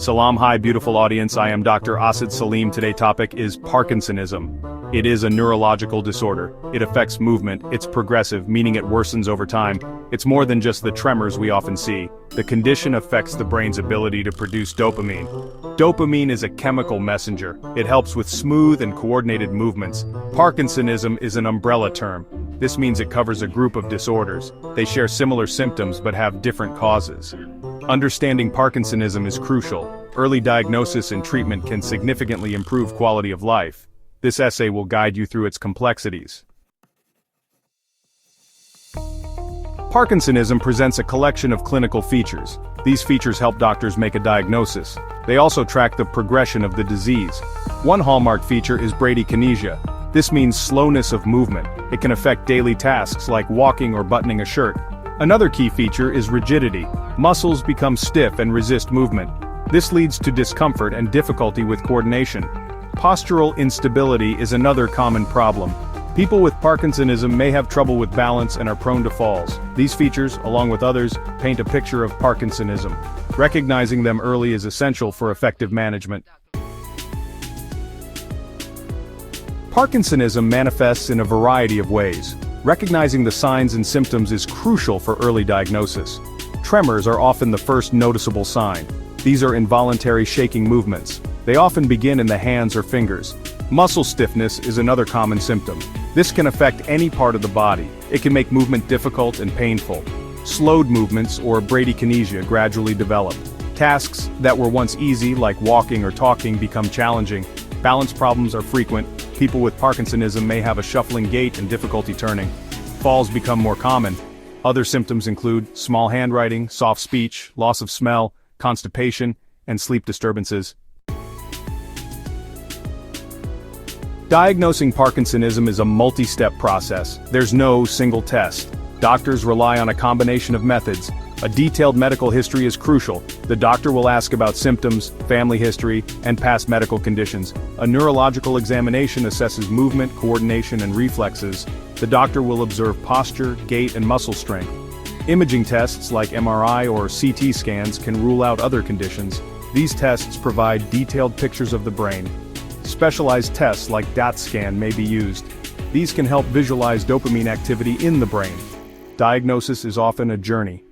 Salam, hi beautiful audience, I am Dr. Asad Saleem. Today's topic is Parkinsonism. It is a neurological disorder. It affects movement, it's progressive, meaning it worsens over time. It's more than just the tremors we often see. The condition affects the brain's ability to produce dopamine. Dopamine is a chemical messenger. It helps with smooth and coordinated movements. Parkinsonism is an umbrella term. This means it covers a group of disorders. They share similar symptoms but have different causes. Understanding Parkinsonism is crucial. Early diagnosis and treatment can significantly improve quality of life. This essay will guide you through its complexities. Parkinsonism presents a collection of clinical features. These features help doctors make a diagnosis. They also track the progression of the disease. One hallmark feature is bradykinesia. This means slowness of movement. It can affect daily tasks like walking or buttoning a shirt. Another key feature is rigidity. Muscles become stiff and resist movement. This leads to discomfort and difficulty with coordination. Postural instability is another common problem. People with Parkinsonism may have trouble with balance and are prone to falls. These features, along with others, paint a picture of Parkinsonism. Recognizing them early is essential for effective management. Parkinsonism manifests in a variety of ways. Recognizing the signs and symptoms is crucial for early diagnosis. Tremors are often the first noticeable sign. These are involuntary shaking movements. They often begin in the hands or fingers. Muscle stiffness is another common symptom. This can affect any part of the body. It can make movement difficult and painful. Slowed movements, or bradykinesia, gradually develop. Tasks that were once easy, like walking or talking, become challenging. Balance problems are frequent. People with Parkinsonism may have a shuffling gait and difficulty turning. Falls become more common. Other symptoms include small handwriting, soft speech, loss of smell, constipation, and sleep disturbances. Diagnosing Parkinsonism is a multi-step process. There's no single test. Doctors rely on a combination of methods. A detailed medical history is crucial. The doctor will ask about symptoms, family history, and past medical conditions. A neurological examination assesses movement, coordination, and reflexes. The doctor will observe posture, gait, and muscle strength. Imaging tests like MRI or CT scans can rule out other conditions. These tests provide detailed pictures of the brain. Specialized tests like DAT scan may be used. These can help visualize dopamine activity in the brain. Diagnosis is often a journey.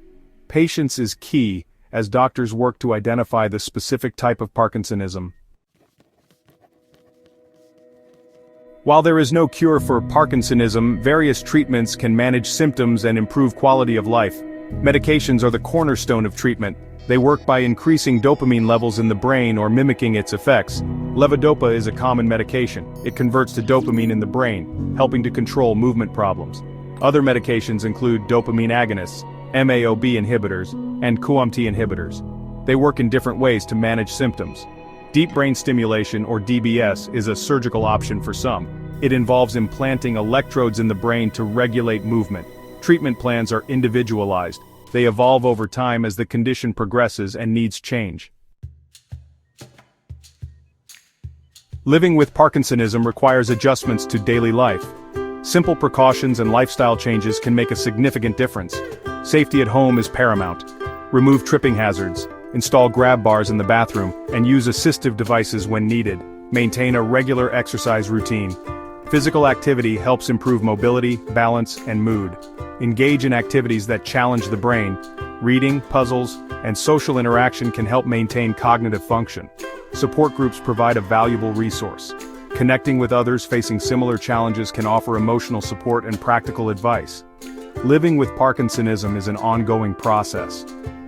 Patience is key as doctors work to identify the specific type of Parkinsonism. While there is no cure for Parkinsonism, various treatments can manage symptoms and improve quality of life. Medications are the cornerstone of treatment. They work by increasing dopamine levels in the brain or mimicking its effects. Levodopa is a common medication. It converts to dopamine in the brain, helping to control movement problems. Other medications include dopamine agonists, MAOB inhibitors, and QMT inhibitors. They work in different ways to manage symptoms. Deep brain stimulation, or DBS, is a surgical option for some. It involves implanting electrodes in the brain to regulate movement. Treatment plans are individualized. They evolve over time as the condition progresses and needs change. Living with Parkinsonism requires adjustments to daily life. Simple precautions and lifestyle changes can make a significant difference. Safety at home is paramount. Remove tripping hazards, install grab bars in the bathroom, and use assistive devices when needed. Maintain a regular exercise routine. Physical activity helps improve mobility, balance, and mood. Engage in activities that challenge the brain. Reading, puzzles, and social interaction can help maintain cognitive function. Support groups provide a valuable resource. Connecting with others facing similar challenges can offer emotional support and practical advice. Living with Parkinsonism is an ongoing process.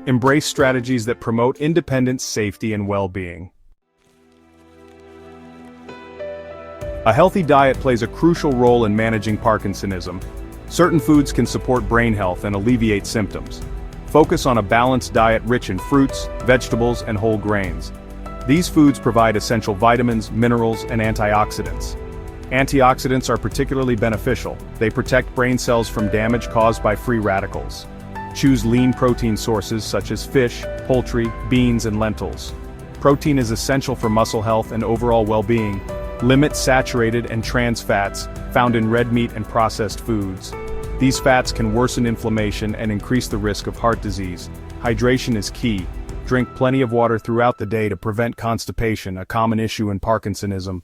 Embrace strategies that promote independence, safety, and well-being. A healthy diet plays a crucial role in managing Parkinsonism. Certain foods can support brain health and alleviate symptoms. Focus on a balanced diet rich in fruits, vegetables, and whole grains. These foods provide essential vitamins, minerals, and antioxidants. Antioxidants are particularly beneficial. They protect brain cells from damage caused by free radicals. Choose lean protein sources such as fish, poultry, beans, and lentils. Protein is essential for muscle health and overall well-being. Limit saturated and trans fats found in red meat and processed foods. These fats can worsen inflammation and increase the risk of heart disease. Hydration is key. Drink plenty of water throughout the day to prevent constipation, a common issue in Parkinsonism.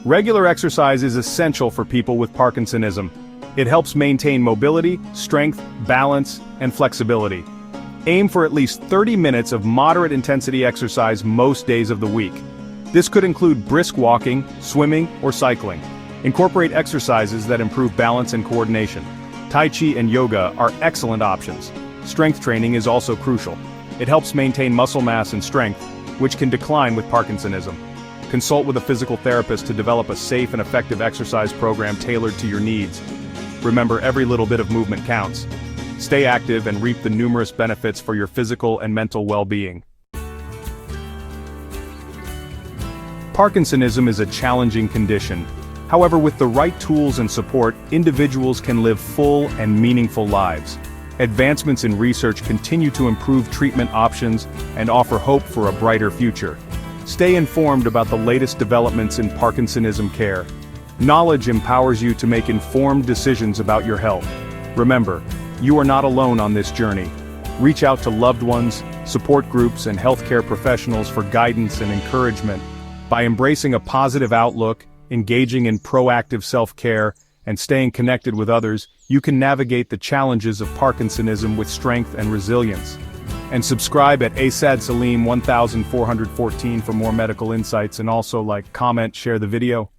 Regular exercise is essential for people with Parkinsonism. It helps maintain mobility, strength, balance, and flexibility. Aim for at least 30 minutes of moderate intensity exercise most days of the week. This could include brisk walking, swimming, or cycling. Incorporate exercises that improve balance and coordination. Tai Chi and yoga are excellent options. Strength training is also crucial. It helps maintain muscle mass and strength, which can decline with Parkinsonism. Consult with a physical therapist to develop a safe and effective exercise program tailored to your needs. Remember, every little bit of movement counts. Stay active and reap the numerous benefits for your physical and mental well-being. Parkinsonism is a challenging condition. However, with the right tools and support, individuals can live full and meaningful lives. Advancements in research continue to improve treatment options and offer hope for a brighter future. Stay informed about the latest developments in Parkinsonism care. Knowledge empowers you to make informed decisions about your health. Remember, you are not alone on this journey. Reach out to loved ones, support groups, and healthcare professionals for guidance and encouragement. By embracing a positive outlook, engaging in proactive self-care, and staying connected with others, you can navigate the challenges of Parkinsonism with strength and resilience. And subscribe at Asad Saleem 1414 for more medical insights, and also like, comment, share the video.